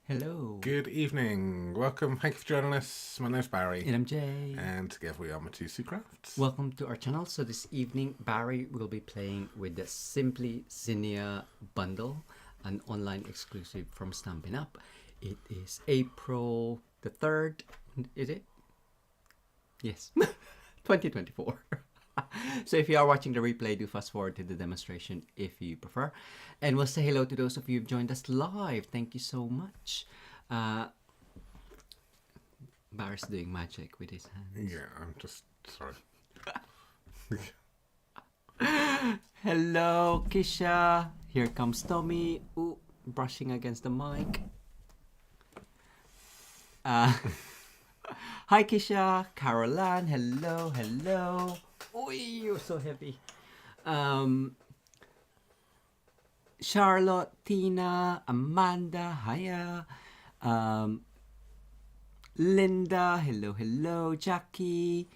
Hello. Good evening. Welcome. Thank you for joining us. My name's Barry. And I'm Jay. And together we are Mitosu Crafts. Welcome to our channel. So this evening, Barry will be playing with the Simply Zinnia bundle, an online exclusive from Stampin' Up. It is April the 3rd, is it? Yes, 2024. So if you are watching the replay, do fast forward to the demonstration if you prefer. And we'll say hello to those of you who've joined us live. Thank you so much. Barry's doing magic with his hands. Yeah, I'm just sorry. Hello, Kisha. Here comes Tommy. Ooh, brushing against the mic. Hi, Kisha. Caroline. Hello, hello. Oh, you're so heavy. Charlotte, Tina, Amanda, hiya. Linda, hello, hello. Jackie,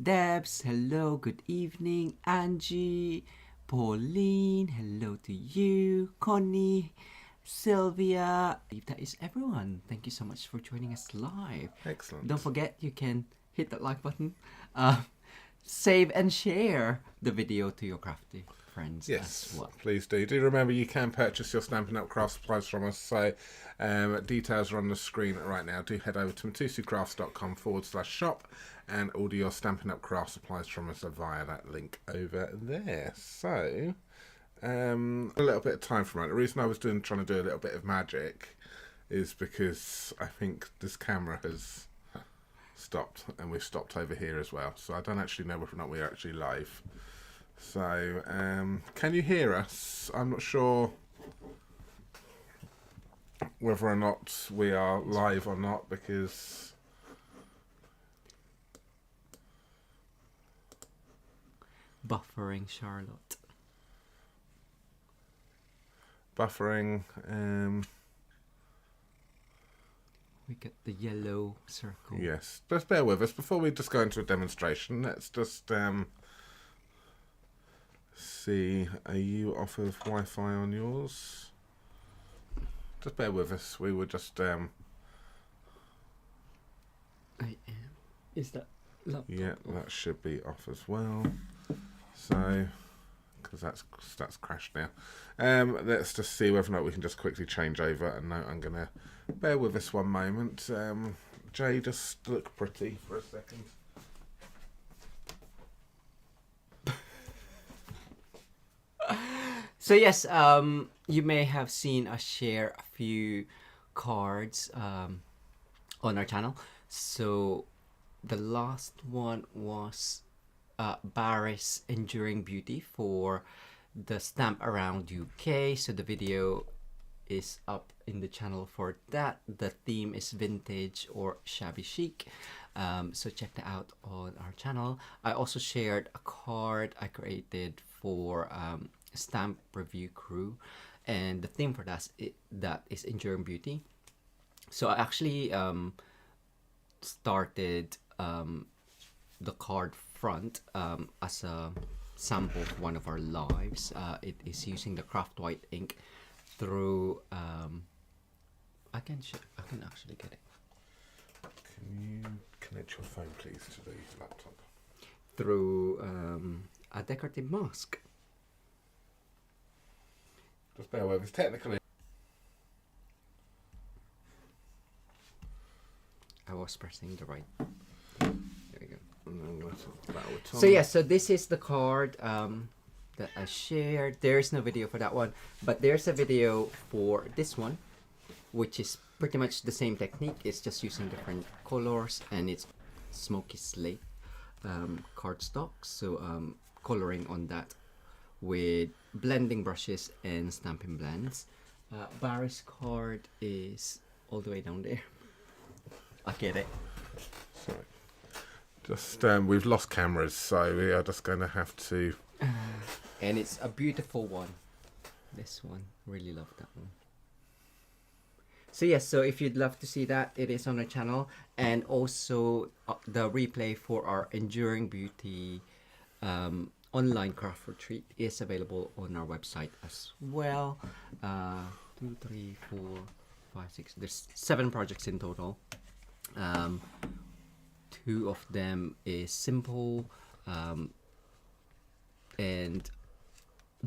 Debs, hello, good evening. Angie, Pauline, hello to you. Connie, Sylvia. I believe that is everyone. Thank you so much for joining us live. Excellent. Don't forget, you can hit that like button. Save and share the video to your crafty friends as well. Please do. Do remember you can purchase your Stampin' Up craft supplies from us. So details are on the screen right now. Do head over to mitosucrafts.com/shop and order your Stampin' Up craft supplies from us via that link over there. So a little bit of time for it. The reason I was trying to do a little bit of magic is because I think this camera has stopped, and we've stopped over here as well, so I don't actually know whether or not we're actually live. So can you hear us? I'm not sure whether or not we are live or not, because Buffering, Charlotte. buffering. We get the yellow circle. Yes, just bear with us before we just go into a demonstration. Let's just see. Are you off of Wi-Fi on yours? Just bear with us. We were just I am. Is that laptop? yeah, that should be off as well. So, because that's crashed now. Let's just see whether or not we can just quickly change over. And no, I'm gonna bear with us one moment. Jay, just look pretty for a second. So yes, you may have seen us share a few cards on our channel. So the last one was Barry's Enduring Beauty for the Stamp Around UK. So the video is up in the channel for that. The theme is vintage or shabby chic. So check that out on our channel. I also shared a card I created for Stamp Review Crew, and the theme for that is Enduring Beauty. So I actually started the card front as a sample of one of our lives. It is using the craft white ink through I can actually get it. Can you connect your phone please to the laptop? Through a decorative mask. Just bear with us. Technically, I was pressing the right. There we go. and I'm going to talk about it with Tom. So yeah, so this is the card that I shared. There's no video for that one, but there's a video for this one, which is pretty much the same technique. It's just using different colors, and it's smoky slate cardstock. So coloring on that with blending brushes and Stampin' blends. Barry's card is all the way down there. I get it. Sorry. Just we've lost cameras, so we are just going to have to. And it's a beautiful one. This one, really love that one. So yes, so if you'd love to see that, it is on our channel, and also the replay for our Enduring Beauty online craft retreat is available on our website as well. 2, 3, 4, 5, 6. There's 7 projects in total. 2 of them is simple, and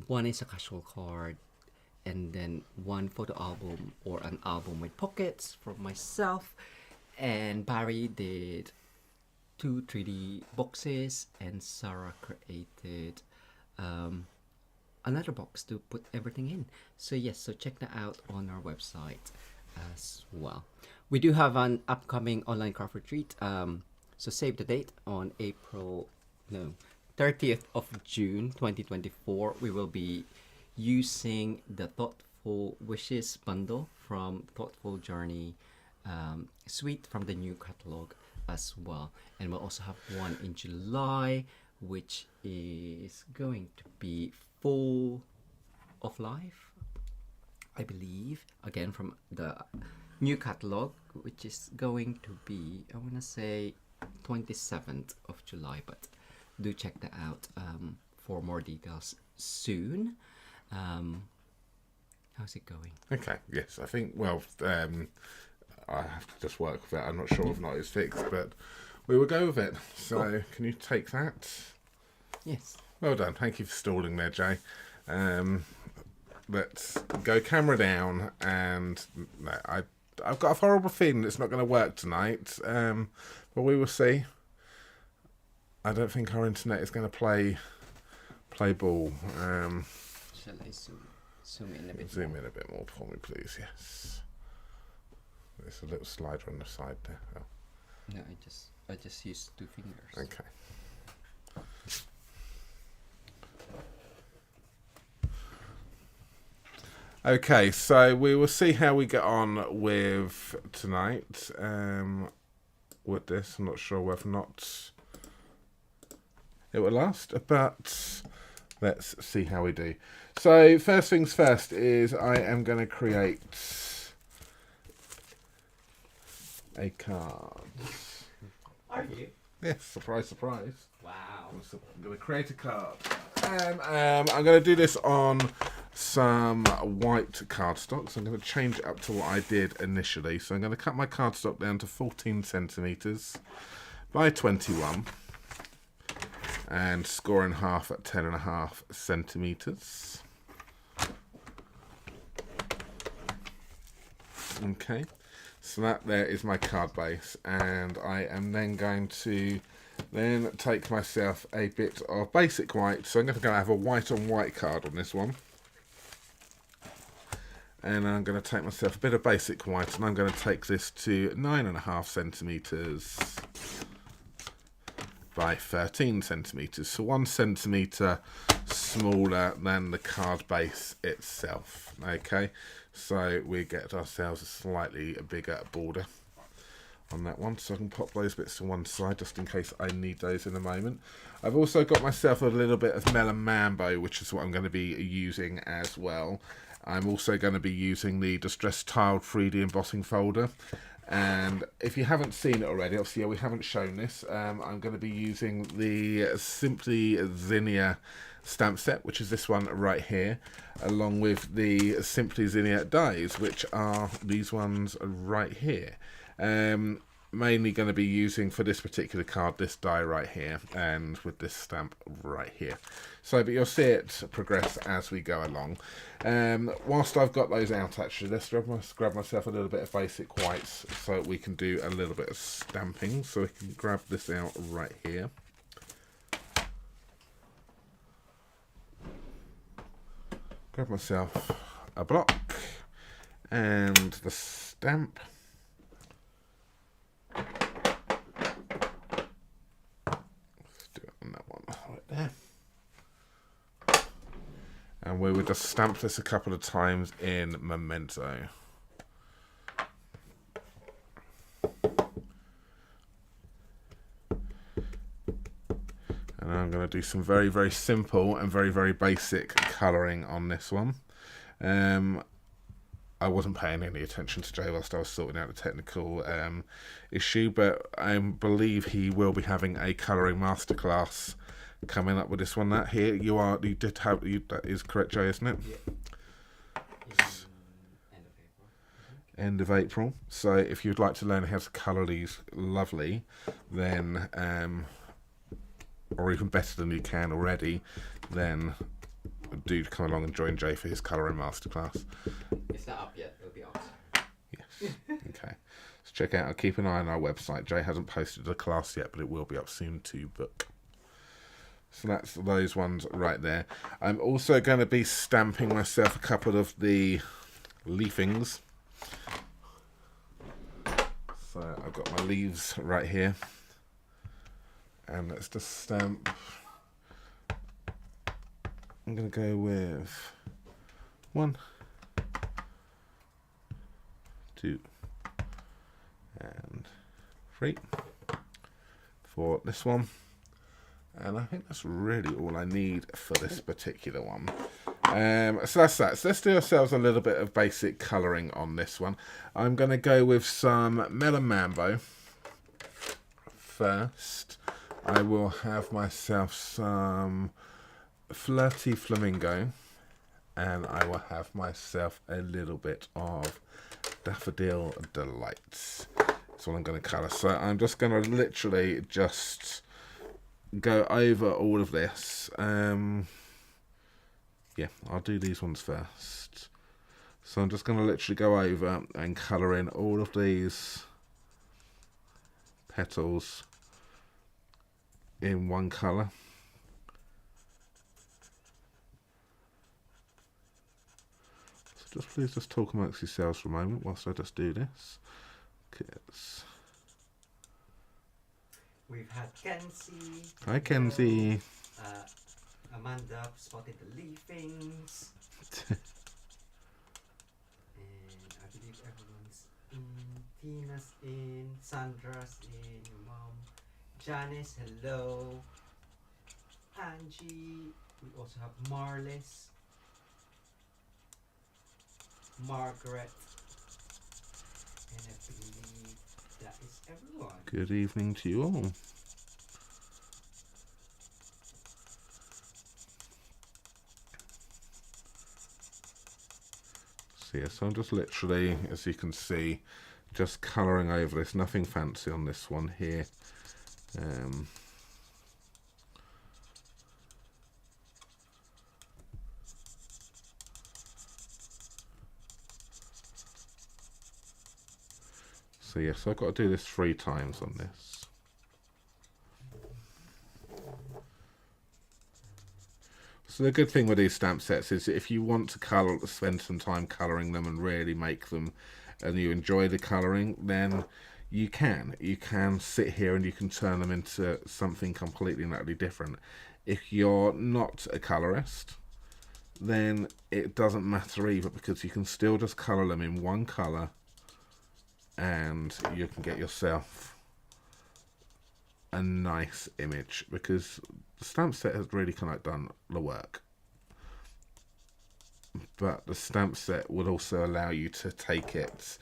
1 is a casual card, and then 1 photo album or an album with pockets from myself. And Barry did 2 3D boxes, and Sarah created another box to put everything in. So yes, so check that out on our website as well. We do have an upcoming online craft retreat. So save the date on 30th of June 2024. We will be using the Thoughtful Wishes bundle from Thoughtful Journey suite from the new catalog as well. And we'll also have one in July, which is going to be Full of Life, I believe, again from the new catalog, which is going to be, I want to say 27th of July, but do check that out for more details soon. How's it going? Okay, yes, I think, well, I have to just work with it. I'm not sure if not it's fixed, but we will go with it. So, cool. Can you take that? Yes. Well done. Thank you for stalling there, Jay. Let's go camera down, and no, I've got a horrible feeling it's not going to work tonight, but we will see. I don't think our internet is going to play ball. Shall I zoom in a bit? Zoom in a bit more for me, please. Yes. There's a little slider on the side there. Oh. No, I just used 2 fingers. Okay. Okay, so we will see how we get on with tonight. With this, I'm not sure whether or not it will last, but let's see how we do. So first things first is I am going to create a card. Are you? Yes, surprise, surprise. Wow. I'm going to create a card. And I'm going to do this on some white cardstock. So I'm going to change it up to what I did initially. So I'm going to cut my cardstock down to 14 centimetres by 21. And score in half at 10.5 centimetres. Okay. So that there is my card base, and I am then going to take myself a bit of basic white. So I'm going to have a white on white card on this one, and I'm going to take myself a bit of basic white, and I'm going to take this to 9.5 centimetres by 13 centimetres, so 1 centimetre smaller than the card base itself. Okay, so we get ourselves a slightly bigger border on that one, so I can pop those bits to one side just in case I need those in a moment. I've also got myself a little bit of Melon Mambo, which is what I'm going to be using as well. I'm also going to be using the Distress Tiled 3D embossing folder. And if you haven't seen it already, obviously we haven't shown this, I'm going to be using the Simply Zinnia Stamp Set, which is this one right here, along with the Simply Zinnia dies, which are these ones right here. Mainly going to be using for this particular card this die right here, and with this stamp right here. So, but you'll see it progress as we go along. Whilst I've got those out, actually, let's grab myself a little bit of basic whites so we can do a little bit of stamping. So we can grab this out right here. Grab myself a block and the stamp. Let's do it on that one right there. And we would just stamp this a couple of times in Memento. And I'm going to do some very, very simple and very, very basic colouring on this one. I wasn't paying any attention to Jay whilst I was sorting out the technical issue, but I believe he will be having a colouring masterclass coming up with this one. That here that is correct, Jay, isn't it? Yeah. End of end of April. So if you'd like to learn how to colour these lovely, then or even better than you can already, then do come along and join Jay for his colouring masterclass. It's not up yet. It'll be up. Yes. Okay. So check out. I'll keep an eye on our website. Jay hasn't posted the class yet, but it will be up soon to book. So that's those ones right there. I'm also going to be stamping myself a couple of the leafings. So I've got my leaves right here. And let's just stamp. I'm going to go with 1, 2, and 3 for this one. And I think that's really all I need for this particular one. So that's that. So let's do ourselves a little bit of basic colouring on this one. I'm going to go with some Melon Mambo first. I will have myself some Flirty Flamingo, and I will have myself a little bit of Daffodil Delights. That's what I'm going to colour. So I'm just going to literally just go over all of this. Yeah, I'll do these ones first. So I'm just going to literally go over and colour in all of these petals in one colour. So just please just talk amongst yourselves for a moment whilst I just do this. Kids. We've had Kenzie. Hi Kenzie. Amanda spotted the leafings. And I believe everyone's in. Tina's in. Sandra's in. Your mom. Janice, hello. Angie. We also have Marlis. Margaret. And I believe that is everyone. Good evening to you all. So yeah, so I'm just literally, as you can see, just colouring over this. Nothing fancy on this one here. So yes, so I've got to do this 3 times on this. So the good thing with these stamp sets is if you want to colour, spend some time colouring them and really make them, and you enjoy the colouring, then you can sit here and you can turn them into something completely and utterly different. If you're not a colourist, then it doesn't matter either, because you can still just colour them in one colour and you can get yourself a nice image, because the stamp set has really kind of done the work. But the stamp set would also allow you to take it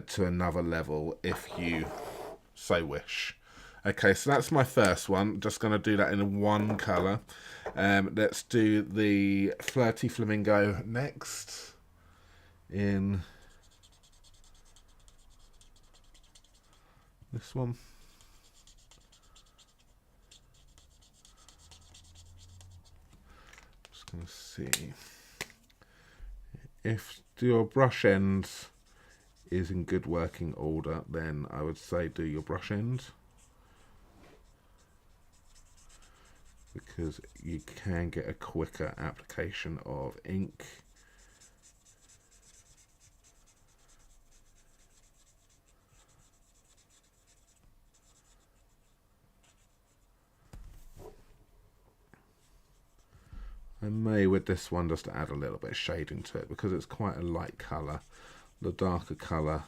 to another level if you so wish. Okay, so that's my first one. Just going to do that in one colour. Let's do the Flirty Flamingo next. In this one. Just going to see if your brush end is in good working order, then I would say do your brush end, because you can get a quicker application of ink. I may with this one just add a little bit of shading to it, because it's quite a light colour. The darker colour,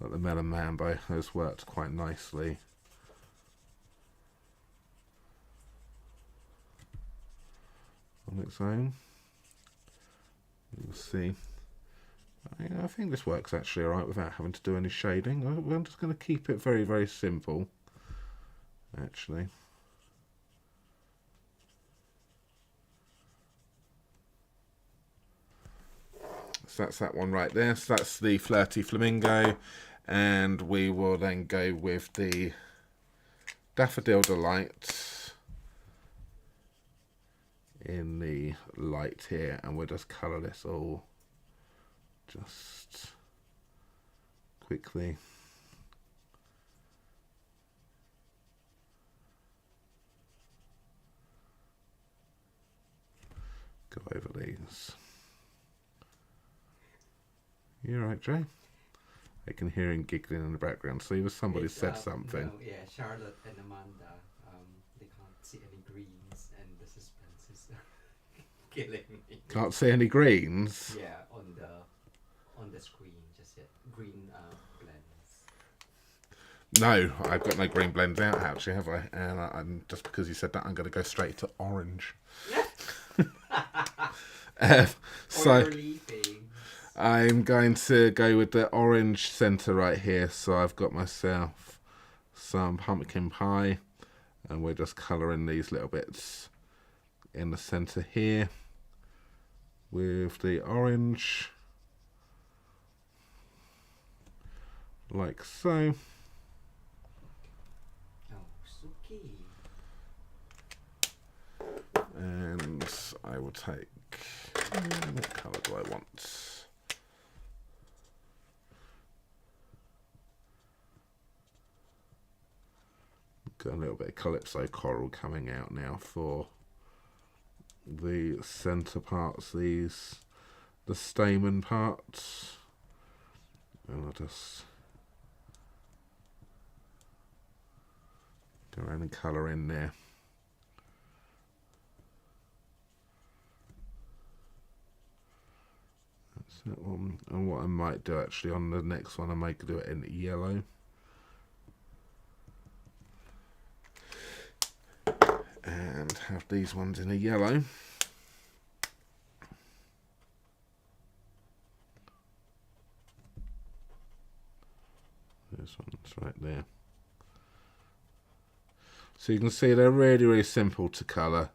like the Melon Mambo, has worked quite nicely. On its own. You'll see. I think this works actually alright without having to do any shading. I'm just going to keep it very, very simple, actually. So that's that one right there. So that's the Flirty Flamingo. And we will then go with the Daffodil Delight in the light here. And we'll just colour this all just quickly. Go over these. You alright, Jay? I can hear him giggling in the background. See, if somebody said something. No, yeah, Charlotte and Amanda, they can't see any greens, and the suspense is killing me. Can't see any greens? Yeah, on the screen, just yet. Green blends. No, I've got no green blends out, actually, have I? And I'm just because you said that, I'm going to go straight to orange. So I'm going to go with the orange centre right here. So I've got myself some pumpkin pie, and we're just colouring these little bits in the centre here with the orange, like so. And I will take, what colour do I want? Got a little bit of Calypso Coral coming out now for the centre parts, the stamen parts. And I'll just go around and colour in there. That one. And what I might do actually on the next one, I might do it in yellow. And have these ones in a yellow. This one's right there. So you can see they're really, really simple to colour.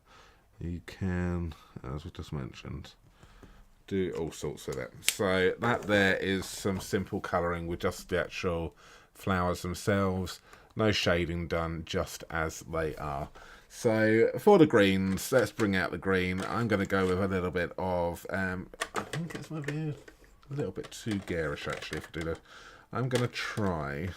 You can, as we just mentioned, do all sorts with it. So that there is some simple colouring with just the actual flowers themselves. No shading done, just as they are. So for the greens, let's bring out the green. I'm going to go with a little bit of, I think it's maybe a little bit too garish actually if I do that. I'm going to try,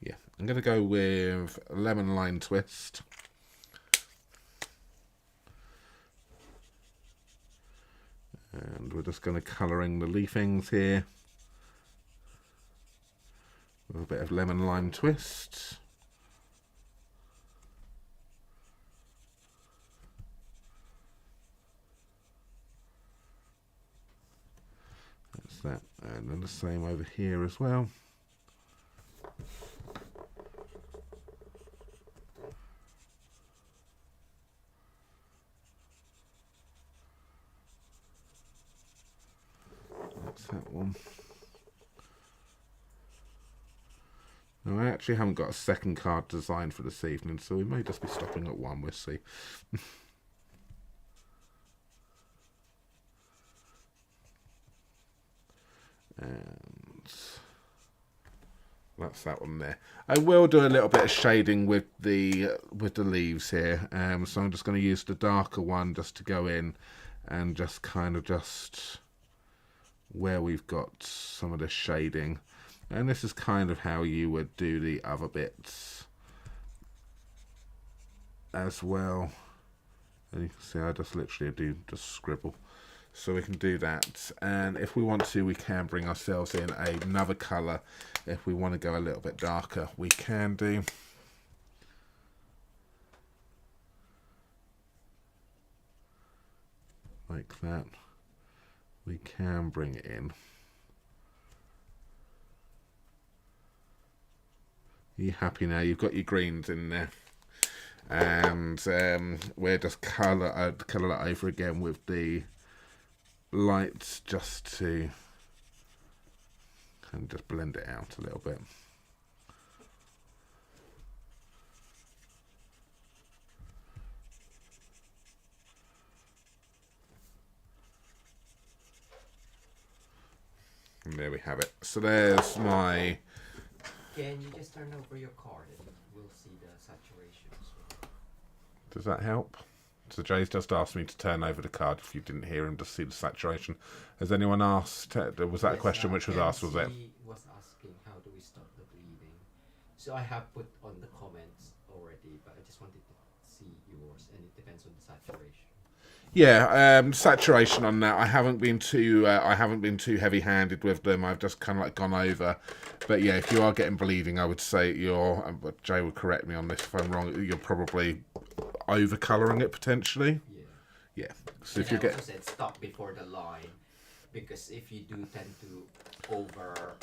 yeah, I'm going to go with Lemon Lime Twist. And we're just going to colouring the leafings here with a bit of Lemon Lime Twist. That's that. And then the same over here as well. That one. Now, I actually haven't got a second card designed for this evening, so we may just be stopping at one. We'll see. And that's that one there. I will do a little bit of shading with the leaves here. So I'm just going to use the darker one just to go in and just kind of just where we've got some of the shading, and this is kind of how you would do the other bits as well. And you can see I just literally do just scribble, so we can do that. And if we want to, we can bring ourselves in another colour. If we want to go a little bit darker, we can do. Like that. We can bring it in. Are you happy now? You've got your greens in there. And we'll just colour that over again with the lights just to kind of just blend it out a little bit. there we have it. So there's my... Can you just turn over your card and we'll see the saturation as well? Does that help? So Jay's just asked me to turn over the card if you didn't hear him to see the saturation. Has anyone asked? Was that a question which was asked, was it? Was asking how do we stop the bleeding. So I have put on the comments already, but I just wanted to see yours, and it depends on the saturation. Yeah, saturation on that. I haven't been too heavy-handed with them. I've just kind of like gone over. But yeah, if you are getting bleeding, I would say you're. Jay will correct me on this if I'm wrong. You're probably over colouring it potentially. Yeah. So if you get. I also said stop before the line, because if you do tend to over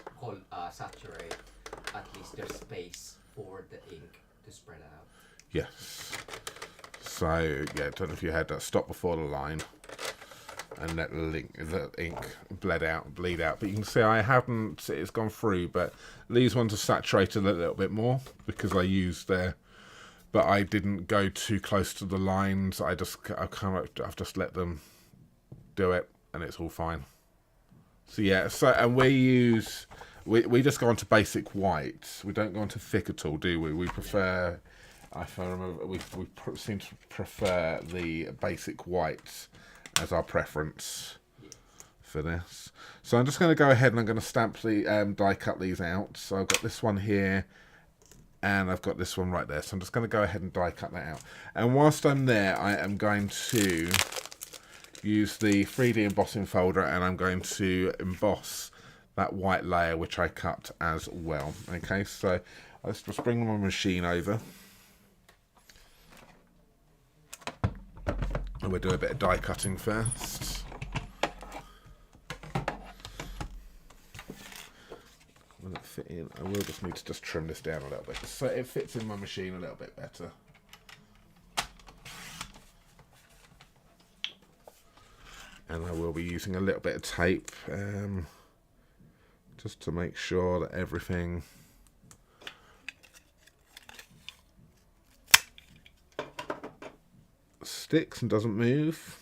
saturate, at least there's space for the ink to spread out. Yes. So yeah, don't know if you had that stop before the line and let the ink bleed out. But you can see I haven't. It's gone through, but these ones are saturated a little bit more because I used their. But I didn't go too close to the lines. I've just let them do it, and it's all fine. So yeah. So and we just go on to basic white. We don't go on to thick at all, do we? We prefer. If I remember, we seem to prefer the basic white as our preference for this. So I'm just going to go ahead and I'm going to stamp the die cut these out. So I've got this one here, and I've got this one right there. So I'm just going to go ahead and die cut that out. And whilst I'm there, I am going to use the 3D embossing folder, and I'm going to emboss that white layer which I cut as well. Okay, so let's just bring my machine over. And we'll do a bit of die cutting first. Will it fit in? I will just need to just trim this down a little bit so it fits in my machine a little bit better. And I will be using a little bit of tape just to make sure that everything sticks and doesn't move.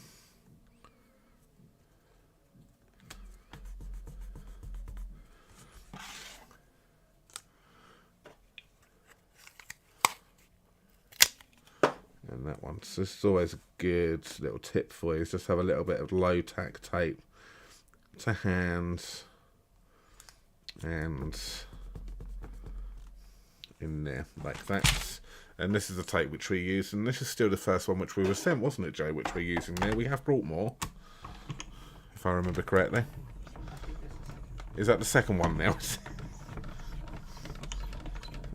And that one, so this is always a good little tip for you, is just have a little bit of low tack tape to hand and in there like that. And this is the tape which we use, and this is still the first one which we were sent, wasn't it, Joe, which we're using there? We have brought more, if I remember correctly. Is that the second one now?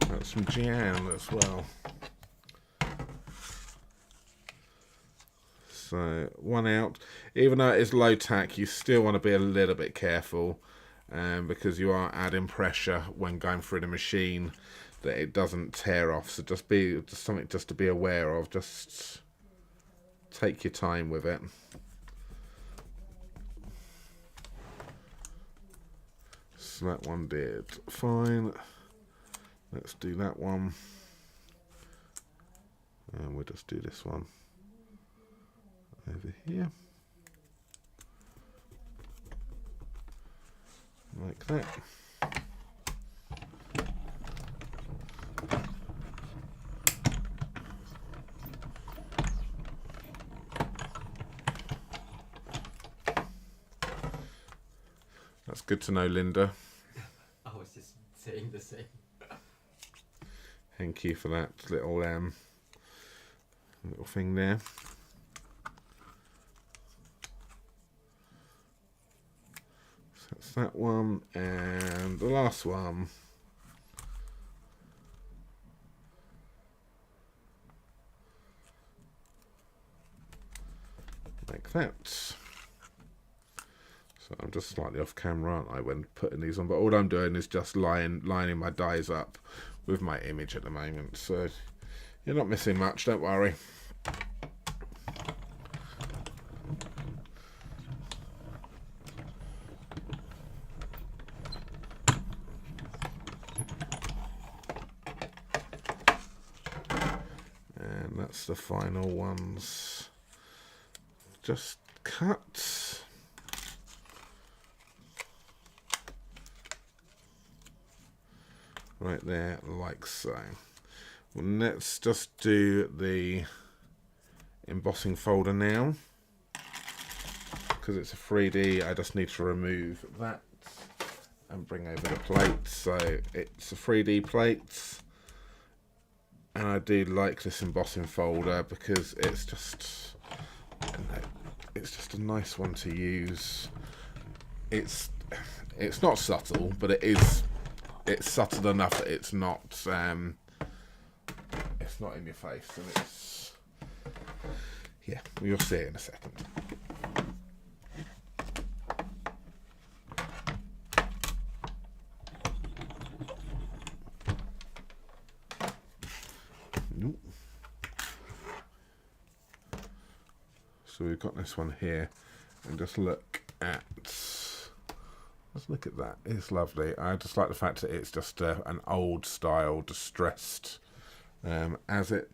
That's from Jan as well. So, one out. Even though it is low tack, you still want to be a little bit careful, because you are adding pressure when going through the machine, that it doesn't tear off. So just something just to be aware of. Just take your time with it. So that one did fine. Let's do that one, and we'll just do this one over here like that. That's good to know, Linda. I was just saying the same. Thank you for that little thing there. So that's that one, and the last one. Like that. So I'm just slightly off camera, aren't I, when putting these on? But all I'm doing is just lining my dies up with my image at the moment. So you're not missing much, don't worry. And that's the final ones. Just cut. right there, like so. Well, let's just do the embossing folder now. Because it's a 3D, I just need to remove that and bring over the plate. So it's a 3D plate, and I do like this embossing folder because it's just a nice one to use. It's not subtle, but it's subtle enough that it's not in your face, and it's, yeah, you'll see it in a second. So we've got this one here, and just look at that. It's lovely. I just like the fact that it's just an old style distressed, as the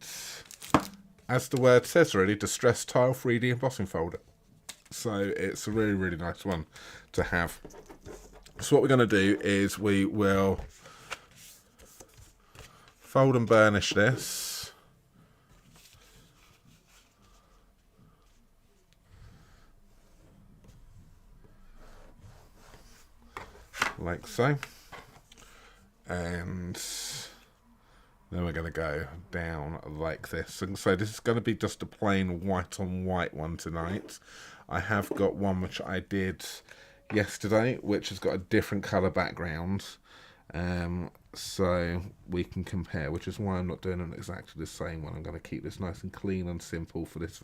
word says, really, distressed tile 3D embossing folder. So it's a really, really nice one to have. So what we're going to do is we will fold and burnish this. Like so, and then we're going to go down like this. And so this is going to be just a plain white on white one tonight. I have got one which I did yesterday, which has got a different colour background, so we can compare, which is why I'm not doing exactly the same one. I'm going to keep this nice and clean and simple for this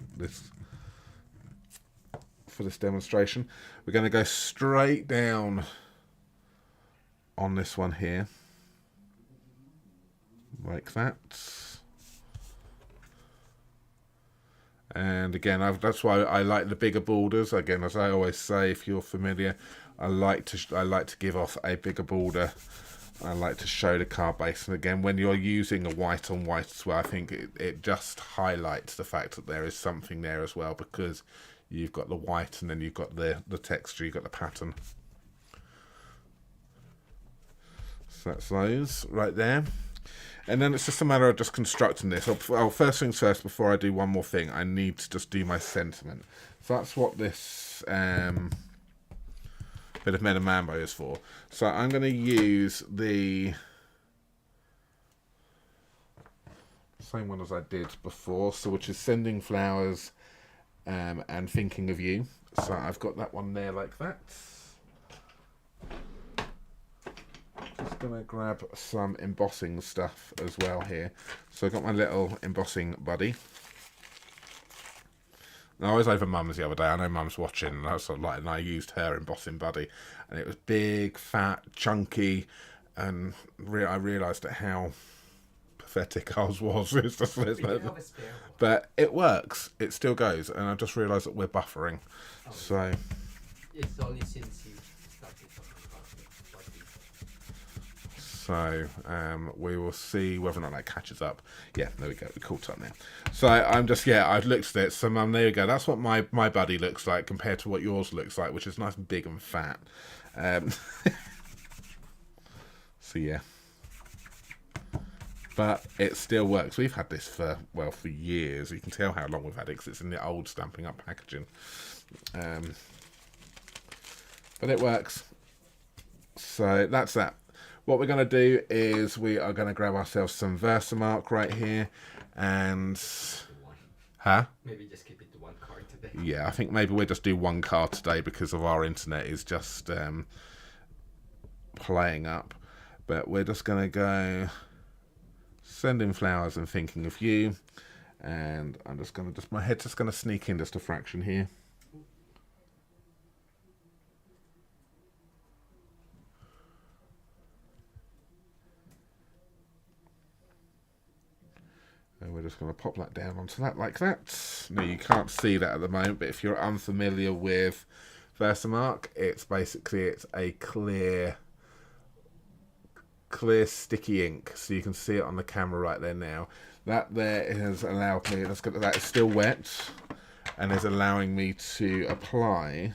demonstration. We're going to go straight down on this one here, like that. And again, that's why I like the bigger borders. Again, as I always say, if you're familiar, I like to give off a bigger border. I like to show the card base. And again, when you're using a white on white as well, I think it just highlights the fact that there is something there as well, because you've got the white and then you've got the texture, you've got the pattern. So that's those right there. And then it's just a matter of just constructing this. Well, first things first, before I do one more thing, I need to just do my sentiment. So that's what this bit of Meta Mambo is for. So I'm going to use the same one as I did before, so which is Sending Flowers and Thinking of You. So I've got that one there like that. Just going to grab some embossing stuff as well here. So I've got my little embossing buddy. Now, I was over Mum's the other day. I know Mum's watching, and I was sort of like, and I used her embossing buddy, and it was big, fat, chunky, and I realised how pathetic ours was. It's just, but it works. It still goes, and I just realised that we're buffering. Oh, so it's only since you started talking about it. So we will see whether or not that catches up. Yeah, there we go. We caught up now. So I'm just, I've looked at it. So Mum, there you go. That's what my buddy looks like compared to what yours looks like, which is nice and big and fat. So yeah. But it still works. We've had this for years. You can tell how long we've had it because it's in the old Stampin' Up packaging. But it works. So that's that. What we're going to do is we are going to grab ourselves some Versamark right here, and maybe just keep it to one card today. Yeah, I think maybe we'll just do one card today because of our internet is just playing up. But we're just going to go Sending Flowers and Thinking of You, and I'm just going to my head's just going to sneak in just a fraction here. And we're just going to pop that down onto that like that. Now you can't see that at the moment, but if you're unfamiliar with Versamark, it's a clear sticky ink, so you can see it on the camera right there now. That there has allowed me, that is still wet, and is allowing me to apply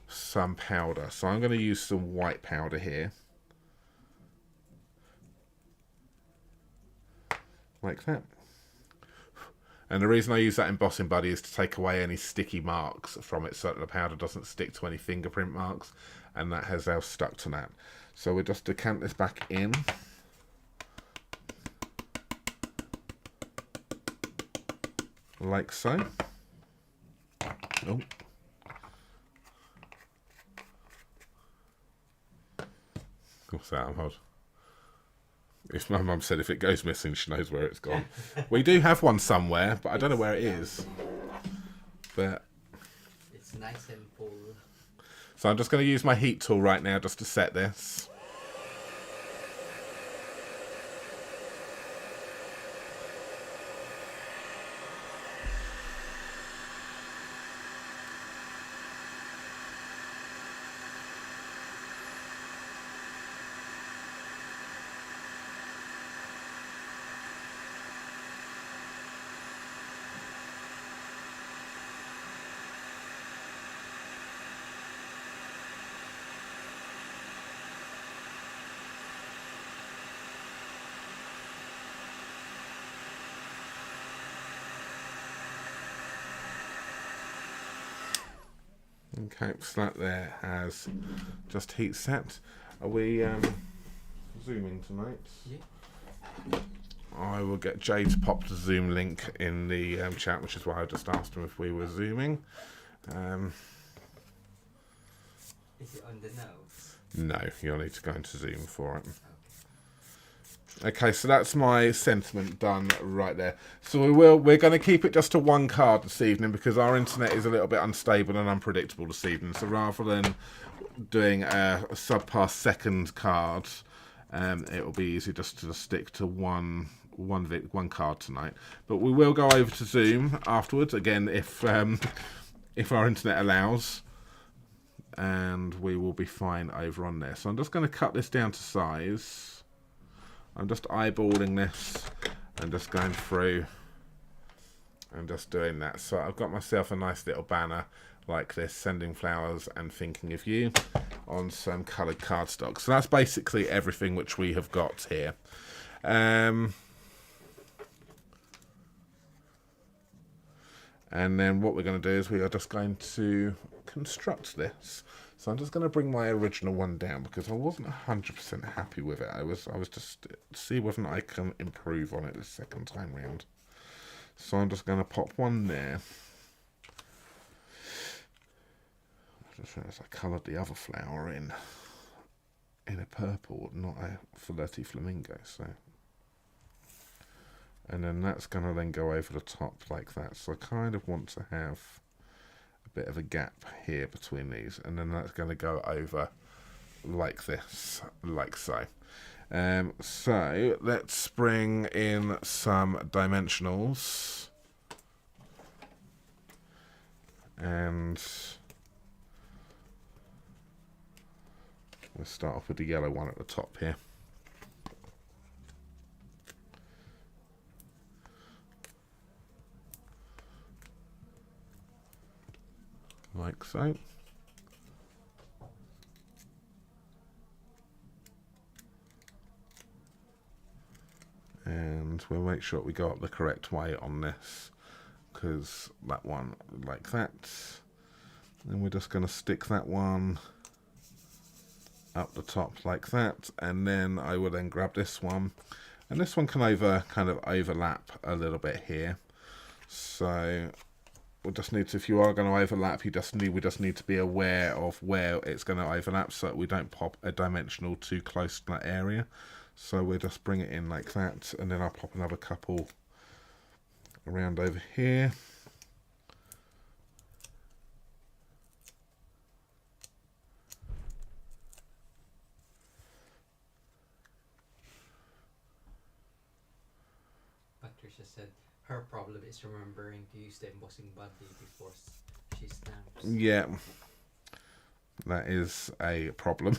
some powder. So I'm going to use some white powder here. like that. And the reason I use that embossing buddy is to take away any sticky marks from it so that the powder doesn't stick to any fingerprint marks, and that has now stuck to that. So we'll just decant this back in. Like so. Oh. What's that? Hold. If my mum said if it goes missing, she knows where it's gone. We do have one somewhere, but I don't know where it is. But it's nice and full. So I'm just going to use my heat tool right now just to set this. Okay, so that there has just heat set. Are we zooming tonight? Yeah. I will get Jay to pop the Zoom link in the chat, which is why I just asked him if we were zooming. Is it on the nose? No, you'll need to go into Zoom for it. Okay, so that's my sentiment done right there. So we're going to keep it just to one card this evening because our internet is a little bit unstable and unpredictable this evening. So rather than doing a subpar second card, it will be easy just to stick to one card tonight. But we will go over to Zoom afterwards again if our internet allows, and we will be fine over on there. So I'm just going to cut this down to size. I'm just eyeballing this and just going through and just doing that. So I've got myself a nice little banner like this, sending flowers and thinking of you, on some coloured cardstock. So that's basically everything which we have got here. And then what we're going to do is we are just going to construct this. So I'm just going to bring my original one down because I wasn't 100% happy with it. I was just see whether I can improve on it the second time round. So I'm just going to pop one there. I just realised I coloured the other flower in a purple, not a flirty flamingo. So, and then that's going to then go over the top like that. So I kind of want to have bit of a gap here between these, and then that's going to go over like this, like so. So let's bring in some dimensionals, and we'll start off with the yellow one at the top here. Like so. And we'll make sure we go up the correct way on this, because that one like that. And we're just going to stick that one up the top like that, and then I will then grab this one, and this one can kind of overlap a little bit here. So we just need to, if you are going to overlap, we just need to be aware of where it's going to overlap so that we don't pop a dimensional too close to that area. So we'll just bring it in like that, and then I'll pop another couple around over here. Patricia said her problem is remembering to use the embossing buddy before she stamps. Yeah, that is a problem.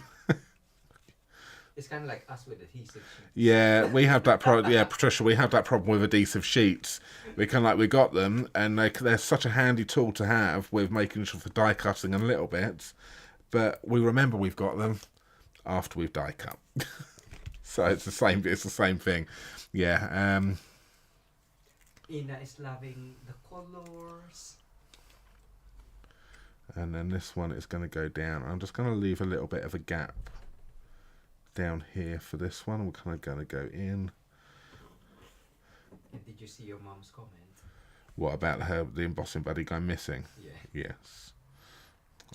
It's kind of like us with adhesive sheets. Yeah, we have that problem. Yeah, Patricia, we have that problem with adhesive sheets. We got them, and they're such a handy tool to have with making sure for die cutting and little bits, but we remember we've got them after we've die cut. So it's the same thing. Yeah. Ina is loving the colors. And then this one is going to go down. I'm just going to leave a little bit of a gap down here for this one. We're kind of going to go in. And did you see your mom's comment? What about the embossing buddy going missing? Yeah. Yes.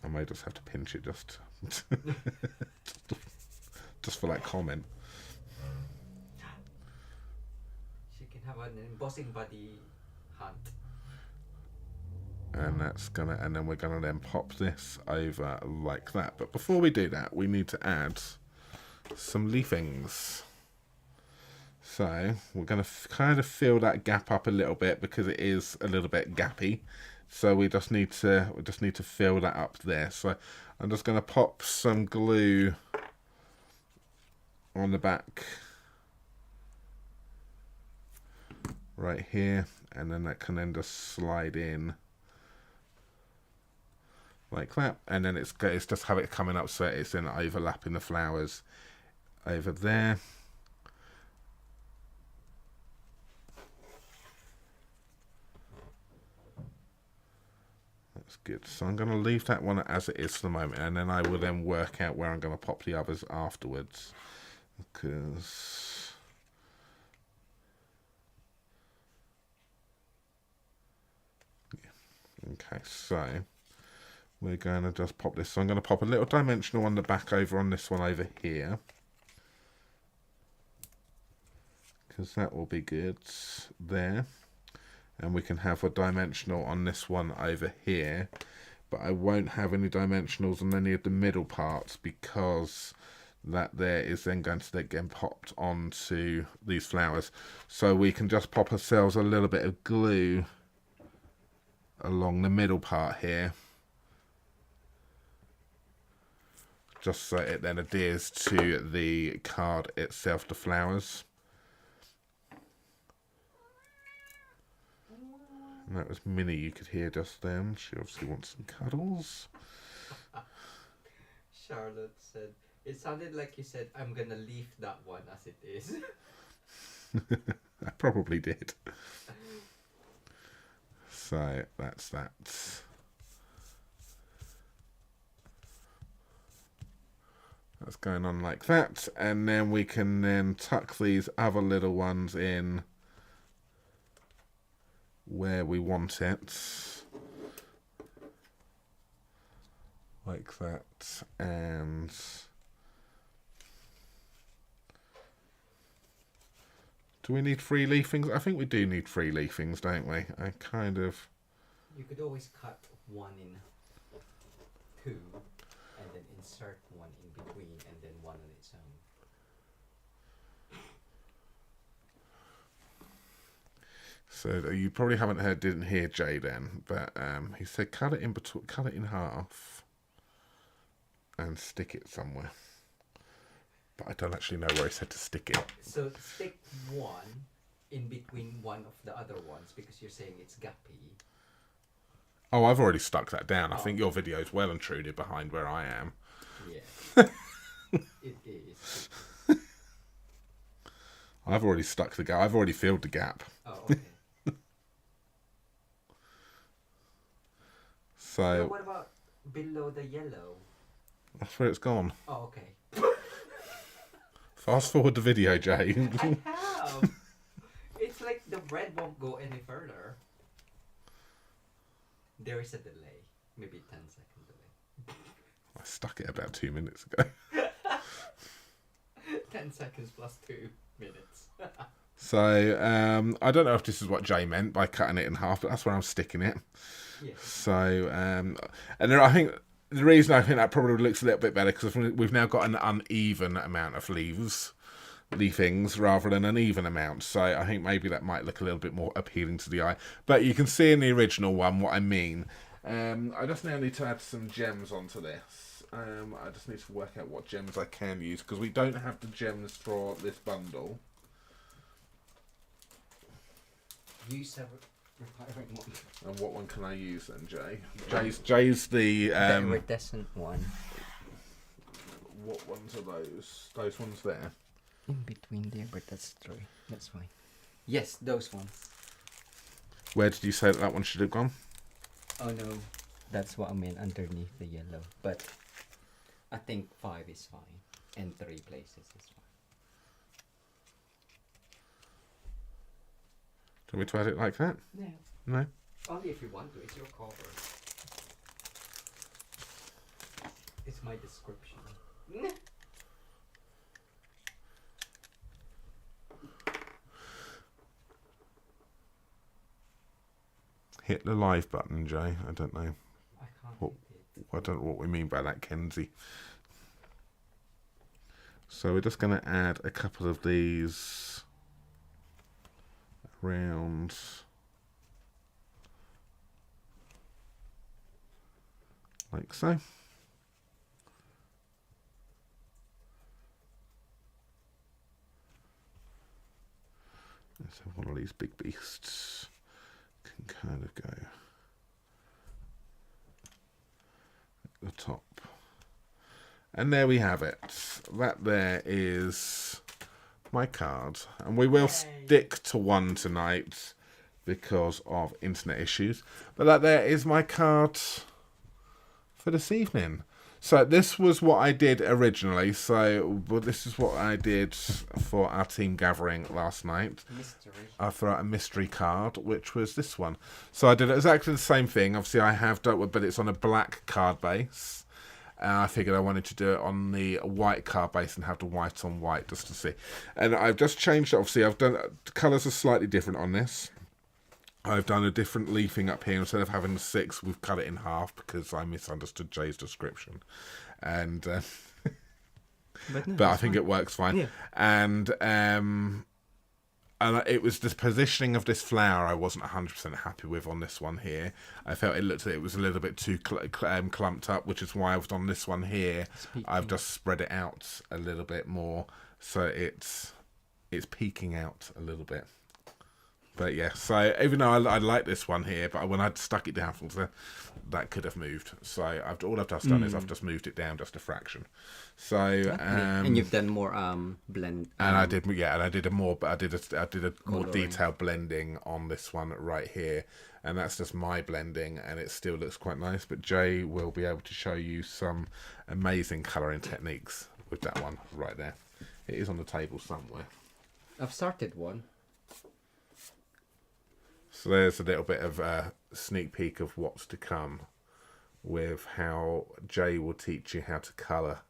I may just have to pinch it just just for that comment. She can have an embossing buddy hunt. And then we're gonna then pop this over like that. But before we do that, we need to add some leafings. So we're going to kind of fill that gap up a little bit because it is a little bit gappy. So we just need to fill that up there. So I'm just going to pop some glue on the back right here, and then that can then just slide in like that, and then it's just have it coming up so it's then overlapping the flowers over there. That's good. So I'm going to leave that one as it is for the moment, and then I will then work out where I'm going to pop the others afterwards. Because okay, so we're going to just pop this. So I'm going to pop a little dimensional on the back over on this one over here, because that will be good there. And we can have a dimensional on this one over here, but I won't have any dimensionals on any of the middle parts because that there is then going to get popped onto these flowers. So we can just pop ourselves a little bit of glue along the middle part here, just so it then adheres to the card itself, the flowers. And that was Minnie you could hear just then. She obviously wants some cuddles. Charlotte said, it sounded like you said, I'm gonna leave that one as it is. I probably did. So that's that. That's going on like that. And then we can then tuck these other little ones in where we want it, like that. And do we need 3 leafings? I think we do need 3 leafings, don't we? I kind of... You could always cut one in 2 and then insert one in between and then one on its own. So you probably didn't hear Jay then, but he said cut it in between, cut it in half, and stick it somewhere. But I don't actually know where he said to stick it. So stick one in between one of the other ones because you're saying it's gappy. Oh, I've already stuck that down. I think your video's well and truly behind where I am. Yeah, it is. I've already stuck the gap. I've already filled the gap. Oh, okay. So what about below the yellow? That's where it's gone. Oh, okay. Fast forward the video, Jay. I have. It's like the red won't go any further. There is a delay. Maybe 10-second delay. I stuck it about 2 minutes ago. 10 seconds plus 2 minutes. So I don't know if this is what Jay meant by cutting it in half, but that's where I'm sticking it. Yeah. So and there, I think the reason I think that probably looks a little bit better because we've now got an uneven amount of leafings rather than an even amount. So I think maybe that might look a little bit more appealing to the eye. But you can see in the original one what I mean. I just now need to add some gems onto this. I just need to work out what gems I can use because we don't have the gems for this bundle. Use a retiring one. And what one can I use then, Jay? Jay's the iridescent one. What ones are those? Those ones there. In between there, but that's true. That's fine. Yes, those ones. Where did you say that one should have gone? Oh no, that's what I meant underneath the yellow. But I think 5 is fine, and 3 places is fine. Do you want me to add it like that? No. No? Only if you want to. It's your cover. It's my description. Hit the live button, Jay. I don't know. I can't What, hit it. I don't know what we mean by that, Kenzie. So we're just going to add a couple of these around. Like so. So one of these big beasts can kind of go at the top. And there we have it. That there is my card. And we will stick to one tonight because of internet issues. But that there is my card for this evening. So this was what I did originally. So this is what I did for our team gathering last night. Mystery. I threw out a mystery card, which was this one. So I did exactly the same thing. Obviously I have dealt with, but it's on a black card base. And I figured I wanted to do it on the white card base and have the white on white just to see. And I've just changed it. Obviously I've done, the colours are slightly different on this. I've done a different leafing up here. Instead of having 6, we've cut it in half because I misunderstood Jay's description. And but I think it works fine. Yeah. And it was the positioning of this flower I wasn't 100% happy with on this one here. I felt it was a little bit too clumped up, which is why I've done this one here. I've just spread it out a little bit more, so it's peeking out a little bit. But yeah, so even though I like this one here, but when I'd stuck it down, that could have moved. So all I've just done is I've just moved it down just a fraction. So and you've done more blend. And I did a more more detailed blending on this one right here, and that's just my blending, and it still looks quite nice. But Jay will be able to show you some amazing colouring techniques with that one right there. It is on the table somewhere. I've started one. So there's a little bit of a sneak peek of what's to come with how Jay will teach you how to colour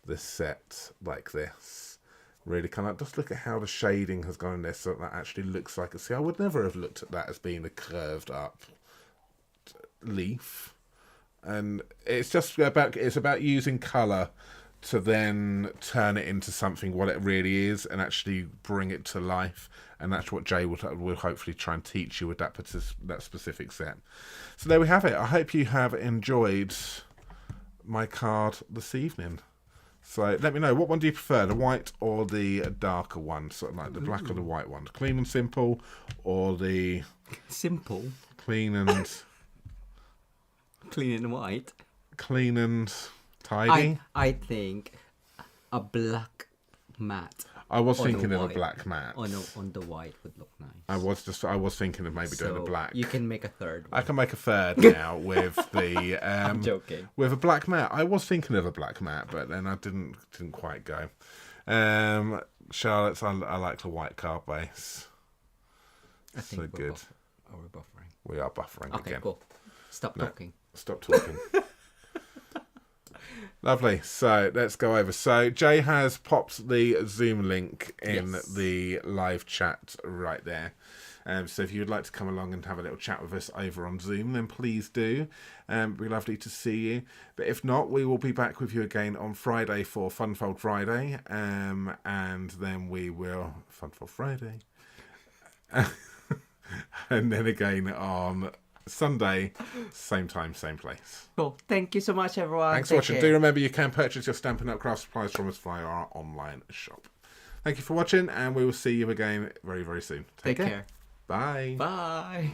this set like this. Really kind of just look at how the shading has gone in there so that actually looks like see, I would never have looked at that as being a curved up leaf. And it's about using colour to then turn it into something what it really is and actually bring it to life. And that's what Jay will hopefully try and teach you with that specific set. So there we have it. I hope you have enjoyed my card this evening. So let me know, what one do you prefer, the white or the darker one? Sort of like the black or the white one? Clean and simple, or the... Simple? Clean and... Clean and white? Clean and tidy? I think a black matte. I was thinking of a black matte. On the white would look nice. I was thinking of maybe doing a black. You can make a third one. I can make a third now with the I'm joking. With a black matte. I was thinking of a black matte, but then I didn't quite go. Charlotte's I like the white card base. I think so good. Are we buffering? We are buffering okay, again. Cool. Stop talking. Stop talking. Lovely. So let's go over. So Jay has popped the Zoom link in the live chat right there. So if you'd like to come along and have a little chat with us over on Zoom, then please do. It'd be lovely to see you. But if not, we will be back with you again on Friday for Funfold Friday. And then we will... Funfold Friday. And then again on... Sunday, same time, same place. Cool. Thank you so much, everyone. Thanks for watching. Do remember you can purchase your Stampin' Up! Craft supplies from us via our online shop. Thank you for watching, and we will see you again very, very soon. Take care. care. Bye. Bye.